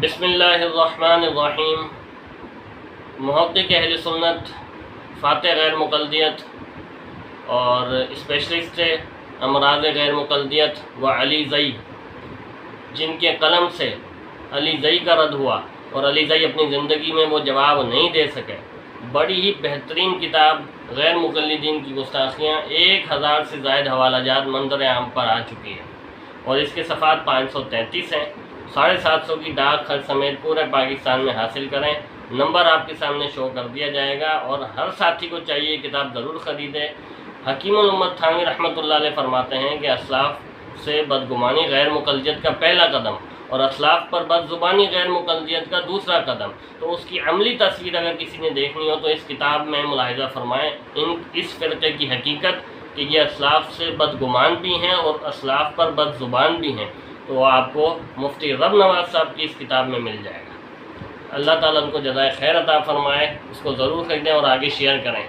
بسم اللہ الرحمن الرحیم۔ محقق اہل سنت فاتح غیر مقلدیت اور اسپیشلسٹ امراض غیر مقلدیت و علی زئی، جن کے قلم سے علی زئی کا رد ہوا اور علی زئی اپنی زندگی میں وہ جواب نہیں دے سکے، بڑی ہی بہترین کتاب غیر مقلدین کی گستاخیاں 1000 سے زائد حوالہ جات منظر عام پر آ چکی ہے اور اس کے صفحات 533 ہیں۔ 750 کی ڈاک خرچ سمیت پورے پاکستان میں حاصل کریں۔ نمبر آپ کے سامنے شو کر دیا جائے گا اور ہر ساتھی کو چاہیے کتاب ضرور خریدے۔ حکیم الامت تھانوی رحمۃ اللہ علیہ فرماتے ہیں کہ اسلاف سے بدگمانی غیر مقلدیت کا پہلا قدم اور اسلاف پر بد زبانی غیر مقلدیت کا دوسرا قدم، تو اس کی عملی تصویر اگر کسی نے دیکھنی ہو تو اس کتاب میں ملاحظہ فرمائیں اس فرقے کی حقیقت کہ یہ اسلاف سے بدگمان بھی ہیں اور اسلاف پر بد زبان بھی ہیں، تو وہ آپ کو مفتی رب نواز صاحب کی اس کتاب میں مل جائے گا۔ اللہ تعالیٰ ان کو جزائے خیر عطا فرمائے، اس کو ضرور خریدیں اور آگے شیئر کریں۔